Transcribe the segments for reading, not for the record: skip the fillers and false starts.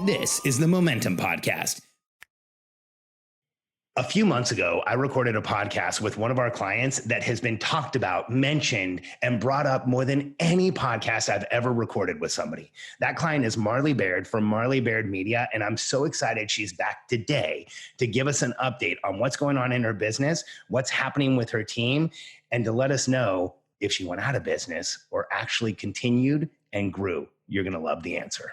This is the Momentum Podcast. A few months ago, I recorded a podcast with one of our clients that has been talked about, mentioned, and brought up more than any podcast I've ever recorded with somebody. That client is Marley Baird from Marley Baird Media, and I'm so excited she's back today to give us an update on what's going on in her business, what's happening with her team, and to let us know if she went out of business or actually continued and grew. You're going to love the answer.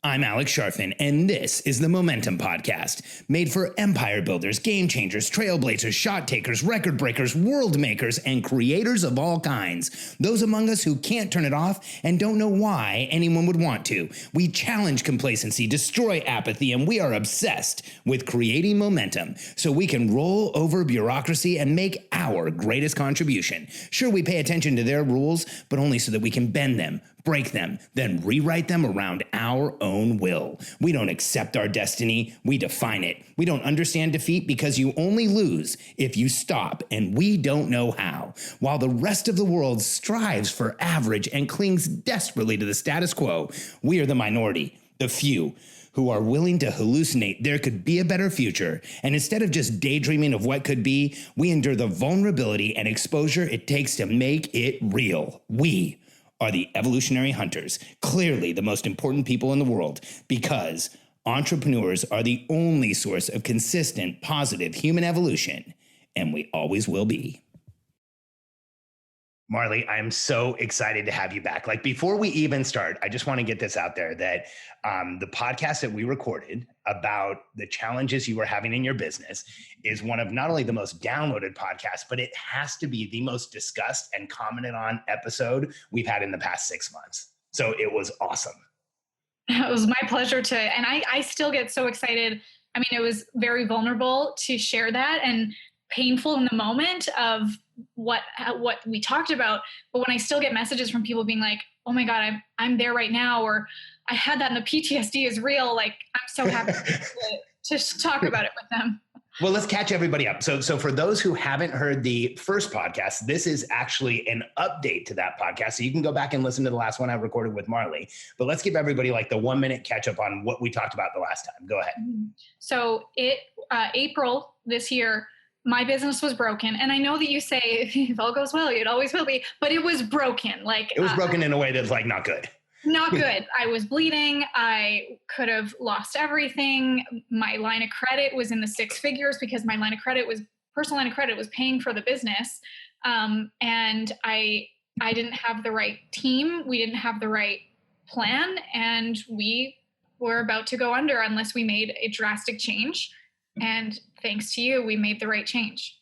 I'm Alex Sharfin, and this is the Momentum Podcast, made for empire builders, game changers, trailblazers, shot takers, record breakers, world makers, and creators of all kinds. Those among us who can't turn it off and don't know why anyone would want to. We challenge complacency, destroy apathy, and we are obsessed with creating momentum so we can roll over bureaucracy and make our greatest contribution. Sure, we pay attention to their rules, but only so that we can bend them, break them, then rewrite them around our own will. We don't accept our destiny, we define it. We don't understand defeat because you only lose if you stop, and we don't know how. While the rest of the world strives for average and clings desperately to the status quo, we are the minority, the few, who are willing to hallucinate there could be a better future. And instead of just daydreaming of what could be, we endure the vulnerability and exposure it takes to make it real. We are the evolutionary hunters, clearly the most important people in the world, because entrepreneurs are the only source of consistent, positive human evolution, and we always will be. Marley, I'm so excited to have you back. Like, before we even start, I just want to get this out there that the podcast that we recorded about the challenges you were having in your business is one of not only the most downloaded podcasts, but it has to be the most discussed and commented on episode we've had in the past 6 months. So it was awesome. It was my pleasure and I still get so excited. I mean, it was very vulnerable to share that and painful in the moment of what we talked about. But when I still get messages from people being like, oh my God, I'm there right now, or I had that and the PTSD is real. Like, I'm so happy to talk about it with them. Well, let's catch everybody up. So for those who haven't heard the first podcast, this is actually an update to that podcast. So you can go back and listen to the last one I recorded with Marley. But let's give everybody like the 1 minute catch up on what we talked about the last time. Go ahead. So April this year, my business was broken. And I know that you say if all goes well, it always will be, but it was broken. Like, it was broken in a way that's like not good. Not good. I was bleeding. I could have lost everything. My line of credit was in the six figures because my personal line of credit was paying for the business. And I didn't have the right team. We didn't have the right plan, and we were about to go under unless we made a drastic change. And thanks to you, we made the right change.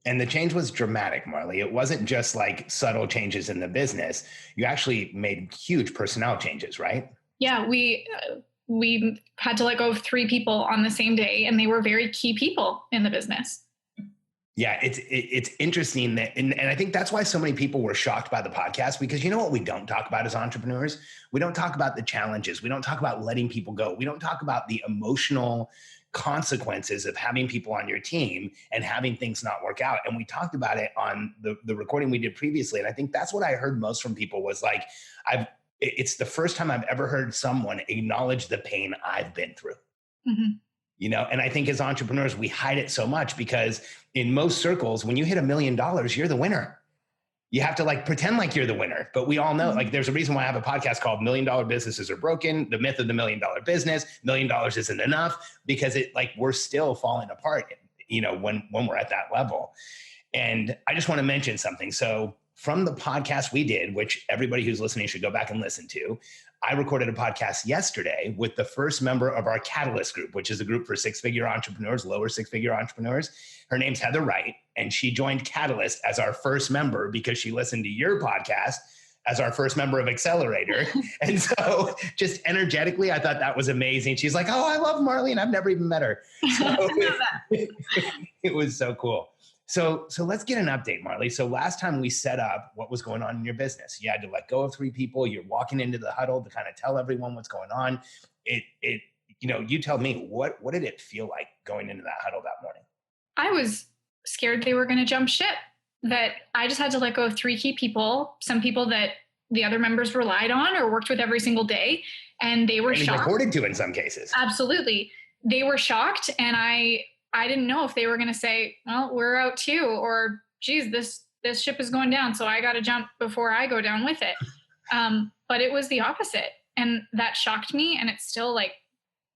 And the change was dramatic, Marley. It wasn't just like subtle changes in the business. You actually made huge personnel changes, right? Yeah, we had to let go of 3 people on the same day, and they were very key people in the business. Yeah, it's interesting that, and I think that's why so many people were shocked by the podcast, because you know what we don't talk about as entrepreneurs? We don't talk about the challenges. We don't talk about letting people go. We don't talk about the emotional consequences of having people on your team and having things not work out. And we talked about it on the recording we did previously. And I think that's what I heard most from people was like, it's the first time I've ever heard someone acknowledge the pain I've been through. Mm-hmm. You know, and I think as entrepreneurs, we hide it so much because in most circles, when you hit $1 million, you're the winner. You have to like pretend like you're the winner, but we all know, like, there's a reason why I have a podcast called $1 Million Businesses Are Broken, the myth of the $1 million business. $1 million isn't enough, because we're still falling apart, you know, when we're at that level. And I just want to mention something. So from the podcast we did, which everybody who's listening should go back and listen to, I recorded a podcast yesterday with the first member of our Catalyst group, which is a group for six-figure entrepreneurs, lower six-figure entrepreneurs. Her name's Heather Wright, and she joined Catalyst as our first member because she listened to your podcast as our first member of Accelerator. And so just energetically, I thought that was amazing. She's like, oh, I love Marley, and I've never even met her. So it was so cool. So let's get an update, Marley. So last time we set up what was going on in your business. You had to let go of 3 people. You're walking into the huddle to kind of tell everyone what's going on. You tell me, what did it feel like going into that huddle that morning? I was scared they were going to jump ship, that I just had to let go of 3 key people, some people that the other members relied on or worked with every single day. And they were shocked. Reported to in some cases. Absolutely. They were shocked. And I didn't know if they were going to say, well, we're out too, or geez, this ship is going down, so I got to jump before I go down with it. But it was the opposite. And that shocked me. And it still like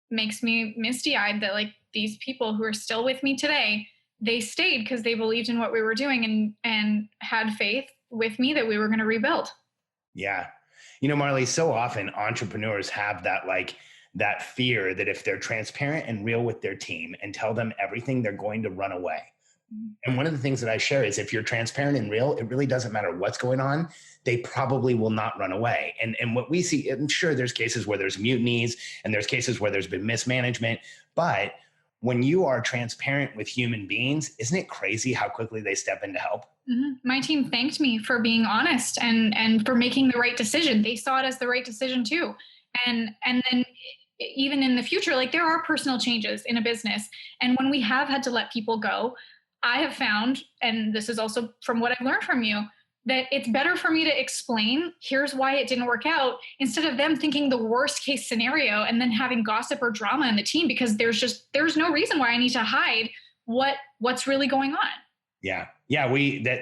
makes me misty eyed that like these people who are still with me today, they stayed because they believed in what we were doing and had faith with me that we were going to rebuild. Yeah. You know, Marley, so often entrepreneurs have that fear that if they're transparent and real with their team and tell them everything, they're going to run away. And one of the things that I share is if you're transparent and real, it really doesn't matter what's going on. They probably will not run away. And what we see, I'm sure there's cases where there's mutinies and there's cases where there's been mismanagement, but when you are transparent with human beings, isn't it crazy how quickly they step in to help? Mm-hmm. My team thanked me for being honest and for making the right decision. They saw it as the right decision too. And then even in the future, like there are personal changes in a business. And when we have had to let people go, I have found, and this is also from what I've learned from you, that it's better for me to explain, here's why it didn't work out, instead of them thinking the worst case scenario and then having gossip or drama in the team, because there's no reason why I need to hide what's really going on. Yeah. Yeah.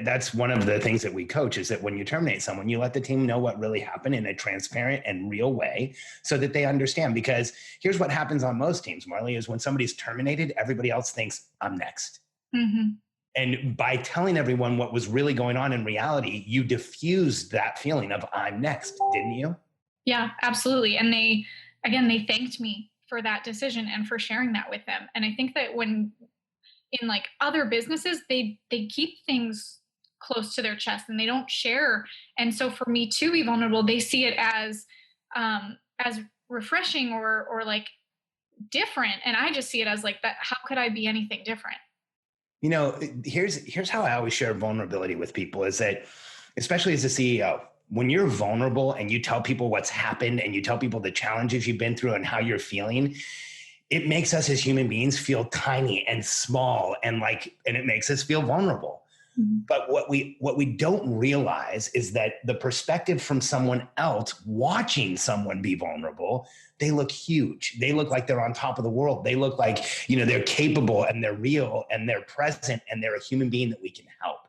That's one of the things that we coach is that when you terminate someone, you let the team know what really happened in a transparent and real way so that they understand, because here's what happens on most teams, Marley, is when somebody's terminated, everybody else thinks I'm next. Mm-hmm. And by telling everyone what was really going on in reality, you diffused that feeling of I'm next, didn't you? Yeah, absolutely. And they thanked me for that decision and for sharing that with them. And I think that when in like other businesses, they keep things close to their chest and they don't share. And so for me to be vulnerable, they see it as refreshing or like different. And I just see it as like that. How could I be anything different? You know, here's how I always share vulnerability with people is that, especially as a CEO, when you're vulnerable and you tell people what's happened and you tell people the challenges you've been through and how you're feeling, it makes us as human beings feel tiny and small and it makes us feel vulnerable. Mm-hmm. But what we don't realize is that the perspective from someone else watching someone be vulnerable, they look huge. They look like they're on top of the world. They look like, they're capable and they're real and they're present and they're a human being that we can help.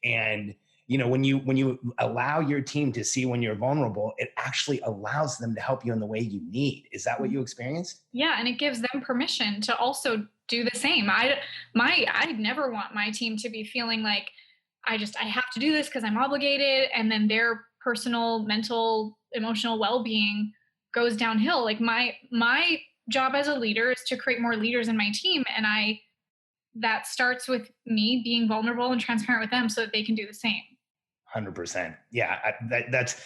And, when you allow your team to see when you're vulnerable, it actually allows them to help you in the way you need. Is that what you experienced? Yeah. And it gives them permission to also do the same. I'd never want my team to be feeling like I have to do this because I'm obligated. And then their personal, mental, emotional well-being goes downhill. Like my job as a leader is to create more leaders in my team. And that starts with me being vulnerable and transparent with them so that they can do the same. 100%. Yeah. That's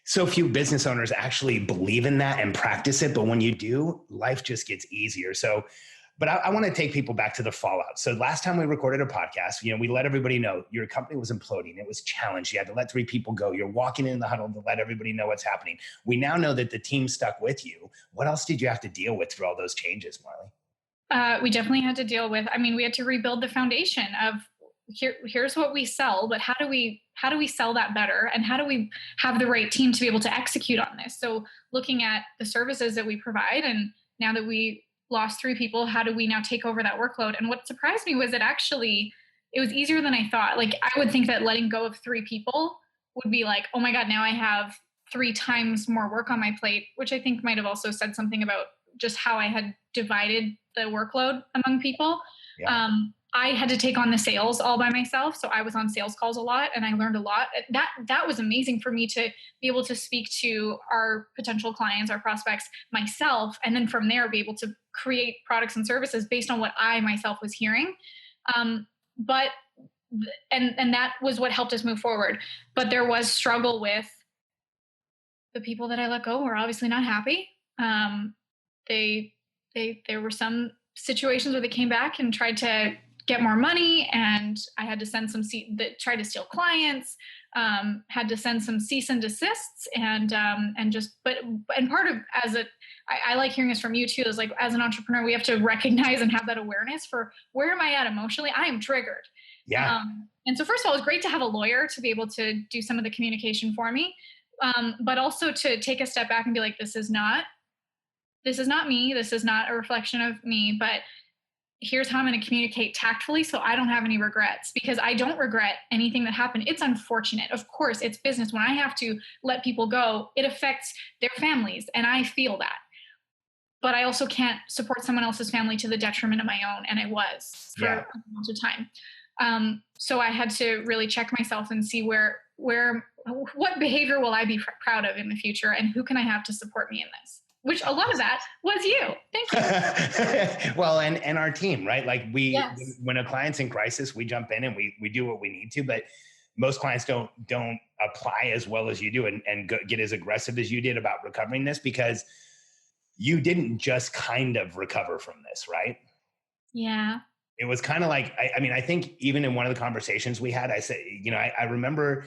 so few business owners actually believe in that and practice it. But when you do, life just gets easier. But I want to take people back to the fallout. So last time we recorded a podcast, we let everybody know your company was imploding. It was challenged. You had to let 3 people go. You're walking in the huddle to let everybody know what's happening. We now know that the team stuck with you. What else did you have to deal with through all those changes, Marley? We definitely had to deal with, we had to rebuild the foundation of here's what we sell, but how do we sell that better? And how do we have the right team to be able to execute on this? So looking at the services that we provide, and now that we lost 3 people, how do we now take over that workload? And what surprised me was that actually it was easier than I thought. Like I would think that letting go of 3 people would be like, oh my God, now I have 3 times more work on my plate, which I think might've also said something about just how I had divided the workload among people. Yeah. I had to take on the sales all by myself. So I was on sales calls a lot and I learned a lot. That was amazing for me to be able to speak to our potential clients, our prospects myself. And then from there, be able to create products and services based on what I myself was hearing. And that was what helped us move forward. But there was struggle with the people that I let go were obviously not happy. There were some situations where they came back and tried to get more money, and I had to send some that tried to steal clients, had to send some cease and desists, and part of I like hearing this from you too, is like as an entrepreneur, we have to recognize and have that awareness for where am I at emotionally? I am triggered. Yeah. And so first of all, it was great to have a lawyer to be able to do some of the communication for me. But also to take a step back and be like, this is not me. This is not a reflection of me, but here's how I'm going to communicate tactfully so I don't have any regrets, because I don't regret anything that happened. It's unfortunate. Of course, it's business. When I have to let people go, it affects their families, and I feel that. But I also can't support someone else's family to the detriment of my own, and I was for a bunch of time. So I had to really check myself and see what behavior will I be proud of in the future, and who can I have to support me in this? Which a lot of that was you. Thank you. Well, and our team, right? Like when a client's in crisis, we jump in and we do what we need to, but most clients don't apply as well as you do and get as aggressive as you did about recovering this, because you didn't just kind of recover from this, right? Yeah. It was kind of like, I think even in one of the conversations we had, I said, I remember,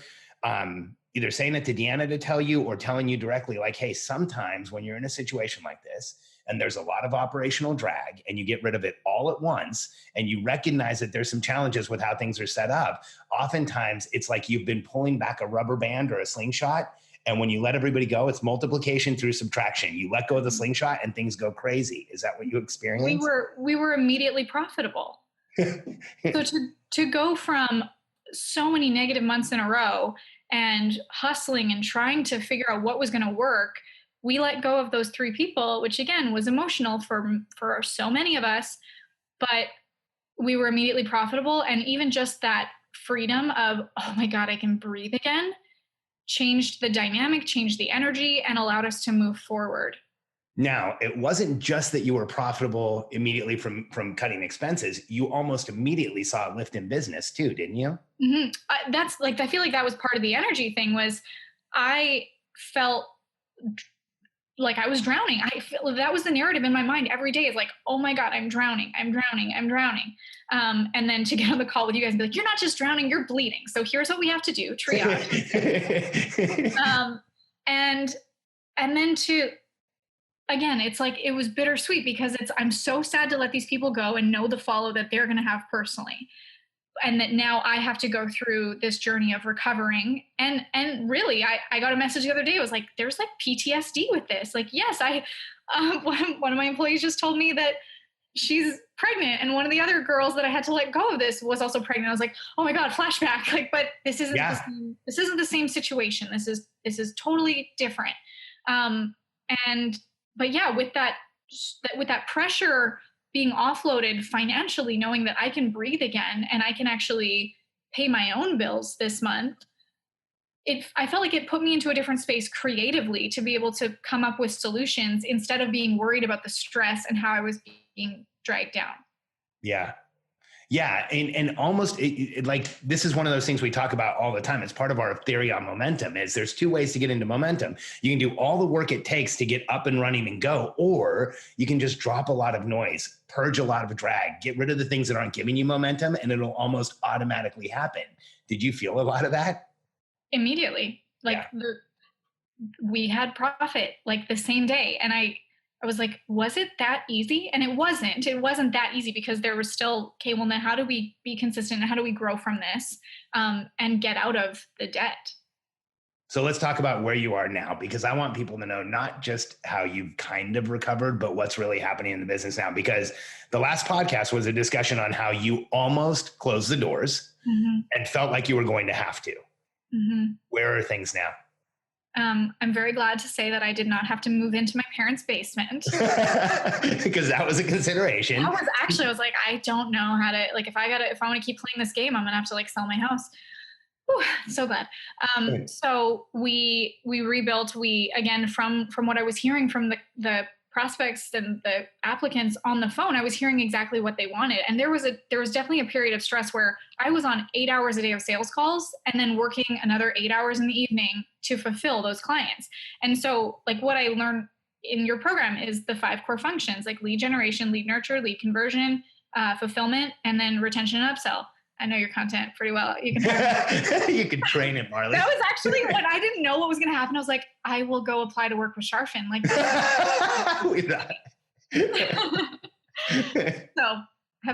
either saying it to Deanna to tell you or telling you directly, like, hey, sometimes when you're in a situation like this and there's a lot of operational drag and you get rid of it all at once and you recognize that there's some challenges with how things are set up, oftentimes it's like you've been pulling back a rubber band or a slingshot. And when you let everybody go, it's multiplication through subtraction. You let go of the slingshot and things go crazy. Is that what you experienced? We were immediately profitable. So to go from so many negative months in a row and hustling and trying to figure out what was going to work, we let go of those 3 people, which again was emotional for so many of us, but we were immediately profitable. And even just that freedom of, oh my God, I can breathe again, changed the dynamic, changed the energy, and allowed us to move forward. Now, it wasn't just that you were profitable immediately from cutting expenses. You almost immediately saw a lift in business too, didn't you? Mm-hmm. That's like, I feel like that was part of the energy thing. Was I felt like I was drowning. That was the narrative in my mind every day, is like, oh my God, I'm drowning. I'm drowning. I'm drowning. And then to get on the call with you guys and be like, you're not just drowning, you're bleeding. So here's what we have to do. Triage. And then again, it's like, it was bittersweet, because I'm so sad to let these people go and know the follow that they're going to have personally. And that now I have to go through this journey of recovering. And really, I got a message the other day. It was like, there's like PTSD with this. Like, yes, one of my employees just told me that she's pregnant. And one of the other girls that I had to let go of this was also pregnant. I was like, oh my God, flashback. Like, but this isn't the same situation. This is totally different. But yeah, with that pressure being offloaded financially, knowing that I can breathe again and I can actually pay my own bills this month, I felt like it put me into a different space creatively to be able to come up with solutions instead of being worried about the stress and how I was being dragged down. Yeah. Yeah. And almost like, this is one of those things we talk about all the time. It's part of our theory on momentum. Is there's 2 ways to get into momentum. You can do all the work it takes to get up and running and go, or you can just drop a lot of noise, purge a lot of drag, get rid of the things that aren't giving you momentum, and it'll almost automatically happen. Did you feel a lot of that? Immediately. Like we had profit like the same day. And I was like, was it that easy? And it wasn't that easy, because there was still, okay, well, now how do we be consistent and how do we grow from this and get out of the debt? So let's talk about where you are now, because I want people to know not just how you've kind of recovered, but what's really happening in the business now. Because the last podcast was a discussion on how you almost closed the doors and felt like you were going to have to. Where are things now? I'm very glad to say that I did not have to move into my parents' basement. Because that was a consideration. I was like, I don't know how to, like, if I want to keep playing this game, I'm going to have to like sell my house. Whew, so glad. So we rebuilt, again, from what I was hearing from the prospects and the applicants on the phone, I was hearing exactly what they wanted. And there was definitely a period of stress where I was on 8 hours a day of sales calls and then working another 8 hours in the evening to fulfill those clients. And so like what I learned in your program is the 5 core functions, like lead generation, lead nurture, lead conversion, fulfillment, and then retention and upsell. I know your content pretty well. You can you can train it, Marley. That was actually when I didn't know what was going to happen. I was like, I will go apply to work with Sharfin. Like that. So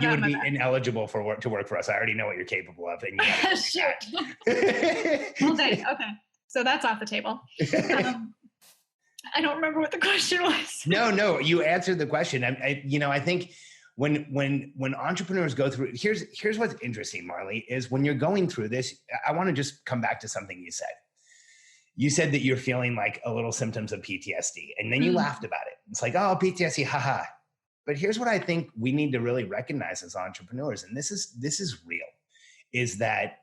you would be ineligible to work for us. I already know what you're capable of. And Shit. Well, thanks. Okay. So that's off the table. I don't remember what the question was. No, you answered the question. I think when entrepreneurs go through, here's what's interesting, Marley, is when you're going through this, I want to just come back to something you said. You said that you're feeling like a little symptoms of PTSD, and then you laughed about it. It's like, oh, PTSD, haha. But here's what I think we need to really recognize as entrepreneurs, and this is real, is that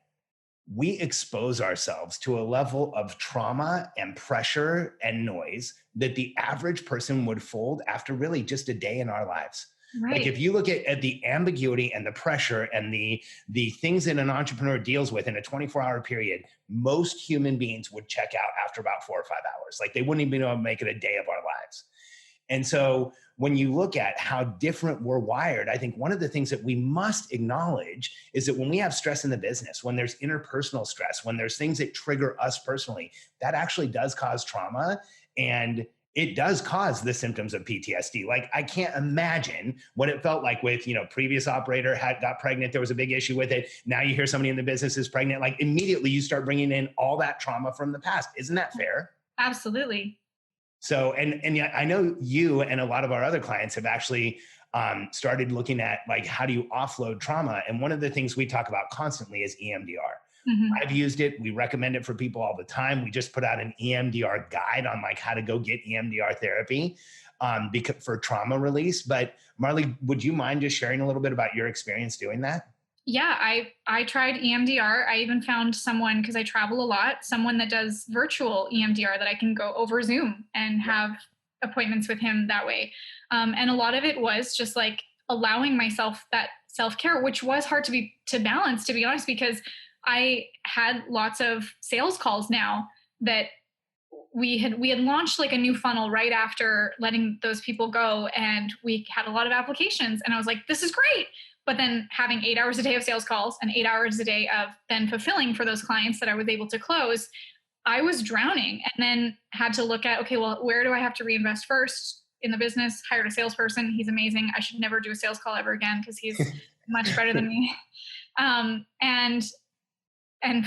we expose ourselves to a level of trauma and pressure and noise that the average person would fold after really just a day in our lives. Right. Like if you look at the ambiguity and the pressure and the things that an entrepreneur deals with in a 24-hour period, most human beings would check out after about 4 or 5 hours. Like they wouldn't even be able to make it a day of our lives. And so when you look at how different we're wired, I think one of the things that we must acknowledge is that when we have stress in the business, when there's interpersonal stress, when there's things that trigger us personally, that actually does cause trauma. And it does cause the symptoms of PTSD. Like I can't imagine what it felt like with, previous operator got pregnant. There was a big issue with it. Now you hear somebody in the business is pregnant. Like immediately you start bringing in all that trauma from the past. Isn't that fair? Absolutely. So, and I know you and a lot of our other clients have actually started looking at like, how do you offload trauma? And one of the things we talk about constantly is EMDR. Mm-hmm. I've used it. We recommend it for people all the time. We just put out an EMDR guide on like how to go get EMDR therapy because for trauma release. But Marley, would you mind just sharing a little bit about your experience doing that? Yeah, I tried EMDR. I even found someone, because I travel a lot, someone that does virtual EMDR that I can go over Zoom and have appointments with him that way. And a lot of it was just like allowing myself that self-care, which was hard to balance, to be honest, because I had lots of sales calls now that we had launched like a new funnel right after letting those people go. And we had a lot of applications and I was like, this is great. But then having 8 hours a day of sales calls and 8 hours a day of then fulfilling for those clients that I was able to close, I was drowning and then had to look at, okay, well, where do I have to reinvest first in the business? Hired a salesperson. He's amazing. I should never do a sales call ever again because he's much better than me. And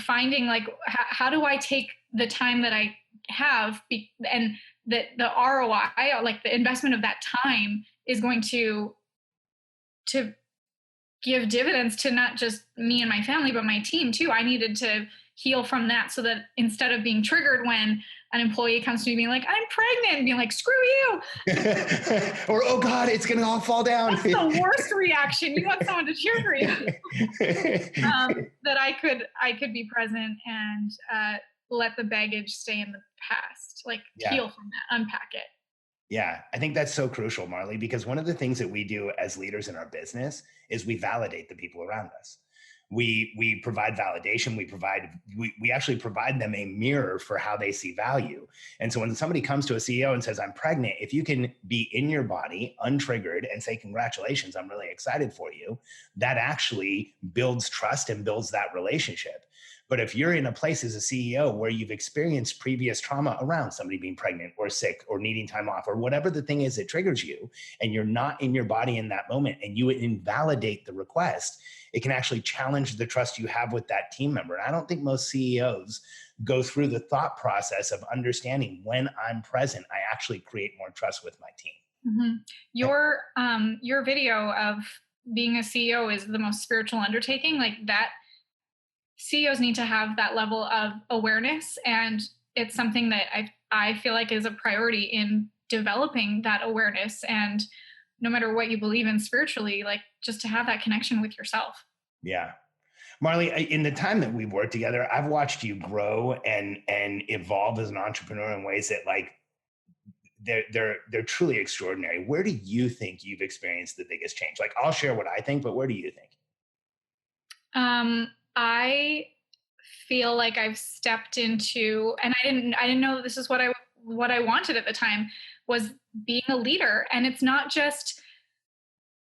finding like, how do I take the time that I have and the ROI, like the investment of that time is going to give dividends to not just me and my family, but my team too. I needed to heal from that so that instead of being triggered when an employee comes to me being like, I'm pregnant, and being like, screw you. Or, oh God, it's going to all fall down. That's the worst reaction. You want someone to cheer for you. That I could be present and let the baggage stay in the past, like heal from that, unpack it. Yeah, I think that's so crucial, Marley, because one of the things that we do as leaders in our business is we validate the people around us. We provide validation. We actually provide them a mirror for how they see value. And so when somebody comes to a CEO and says, I'm pregnant, if you can be in your body untriggered and say, congratulations, I'm really excited for you, that actually builds trust and builds that relationship. But if you're in a place as a CEO where you've experienced previous trauma around somebody being pregnant or sick or needing time off or whatever the thing is that triggers you, and you're not in your body in that moment and you invalidate the request, it can actually challenge the trust you have with that team member. And I don't think most CEOs go through the thought process of understanding when I'm present, I actually create more trust with my team. Mm-hmm. Your video of being a CEO is the most spiritual undertaking. Like that, CEOs need to have that level of awareness. And it's something that I feel like is a priority in developing that awareness. And no matter what you believe in spiritually, like just to have that connection with yourself. Yeah. Marley, in the time that we've worked together, I've watched you grow and evolve as an entrepreneur in ways that like they're truly extraordinary. Where do you think you've experienced the biggest change? Like I'll share what I think, but where do you think? I feel like I've stepped into, and I didn't know this is what I wanted at the time, was being a leader. And it's not just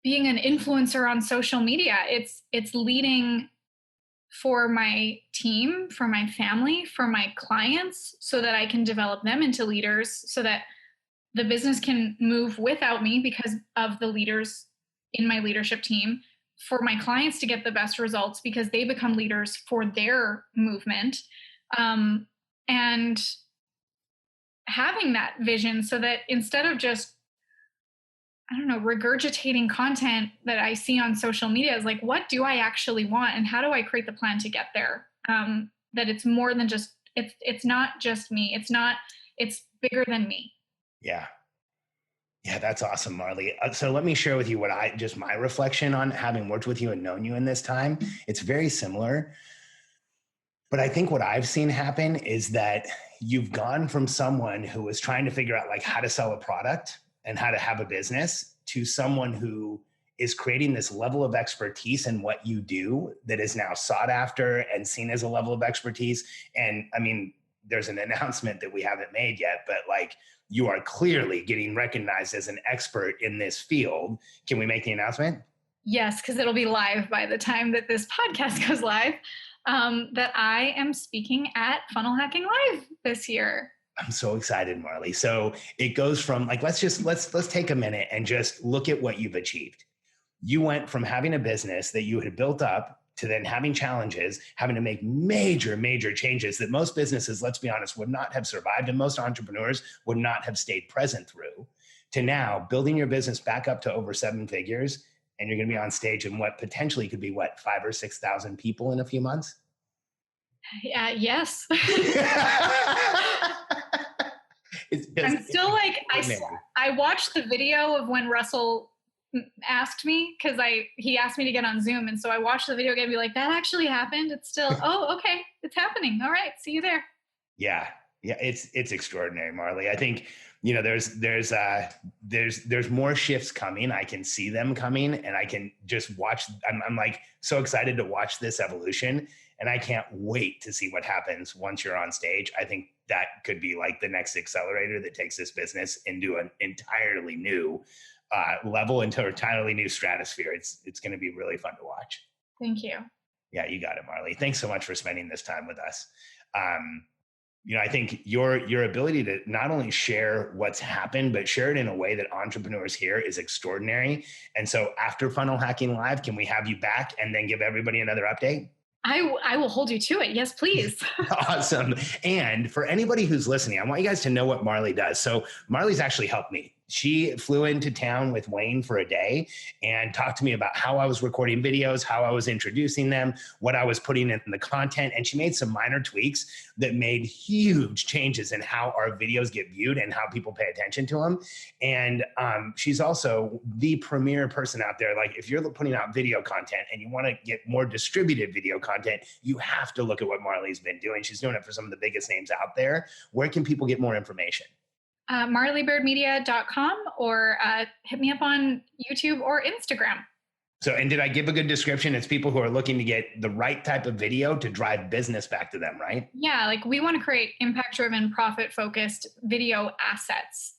being an influencer on social media. It's leading for my team, for my family, for my clients, so that I can develop them into leaders, so that the business can move without me because of the leaders in my leadership team, for my clients to get the best results because they become leaders for their movement. and having that vision so that instead of just, I don't know, regurgitating content that I see on social media, is like, what do I actually want and how do I create the plan to get there? That it's more than just, it's not just me. It's bigger than me. Yeah. Yeah, that's awesome, Marley. So let me share with you just my reflection on having worked with you and known you in this time. It's very similar. But I think what I've seen happen is that you've gone from someone who was trying to figure out like how to sell a product and how to have a business to someone who is creating this level of expertise in what you do that is now sought after and seen as a level of expertise. And I mean, there's an announcement that we haven't made yet, but like, you are clearly getting recognized as an expert in this field. Can we make the announcement? Yes, because it'll be live by the time that this podcast goes live, that I am speaking at Funnel Hacking Live this year. I'm so excited, Marley. So it goes from like, let's take a minute and just look at what you've achieved. You went from having a business that you had built up to then having challenges, having to make major, major changes that most businesses, let's be honest, would not have survived and most entrepreneurs would not have stayed present through, to now building your business back up to over 7 figures. And you're going to be on stage in what potentially could be 5,000 or 6,000 people in a few months. Yeah. Yes. I'm still like, I watched the video of when Russell asked me, because he asked me to get on Zoom, and so I watched the video again and be like, that actually happened. It's still oh, okay, it's happening. All right, see you there. Yeah, it's extraordinary, Marley. I think there's more shifts coming. I can see them coming, and I can just watch. I'm like so excited to watch this evolution, and I can't wait to see what happens once you're on stage. I think that could be like the next accelerator that takes this business into an entirely new level, into an entirely new stratosphere. It's going to be really fun to watch. Thank you. Yeah, you got it, Marley. Thanks so much for spending this time with us. I think your ability to not only share what's happened, but share it in a way that entrepreneurs hear is extraordinary. And so after Funnel Hacking Live, can we have you back and then give everybody another update? I will hold you to it. Yes, please. Awesome. And for anybody who's listening, I want you guys to know what Marley does. So Marley's actually helped me. She flew into town with Wayne for a day and talked to me about how I was recording videos, how I was introducing them, what I was putting in the content. And she made some minor tweaks that made huge changes in how our videos get viewed and how people pay attention to them. And she's also the premier person out there. Like if you're putting out video content and you want to get more distributed video content, you have to look at what Marley's been doing. She's doing it for some of the biggest names out there. Where can people get more information? MarleyBairdMedia.com, or hit me up on YouTube or Instagram. So, and did I give a good description? It's people who are looking to get the right type of video to drive business back to them, right? Yeah, like we want to create impact-driven, profit-focused video assets.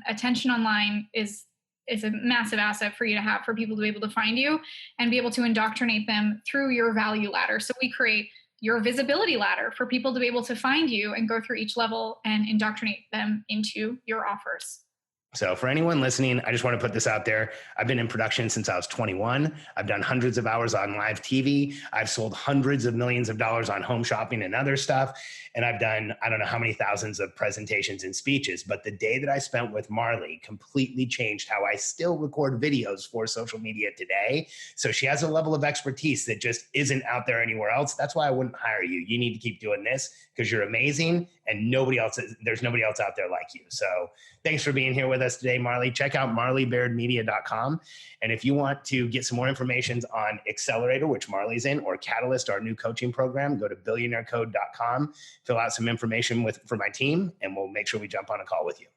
Attention online is a massive asset for you to have, for people to be able to find you and be able to indoctrinate them through your value ladder. So we create your visibility ladder for people to be able to find you and go through each level and indoctrinate them into your offers. So for anyone listening, I just want to put this out there. I've been in production since I was 21. I've done hundreds of hours on live TV. I've sold hundreds of millions of dollars on home shopping and other stuff. And I've done, I don't know how many thousands of presentations and speeches, but the day that I spent with Marley completely changed how I still record videos for social media today. So she has a level of expertise that just isn't out there anywhere else. That's why I wouldn't hire you. You need to keep doing this because you're amazing and there's nobody else out there like you. So thanks for being here with us today, Marley. Check out MarleyBairdMedia.com. And if you want to get some more information on Accelerator, which Marley's in, or Catalyst, our new coaching program, go to billionairecode.com, fill out some information for my team, and we'll make sure we jump on a call with you.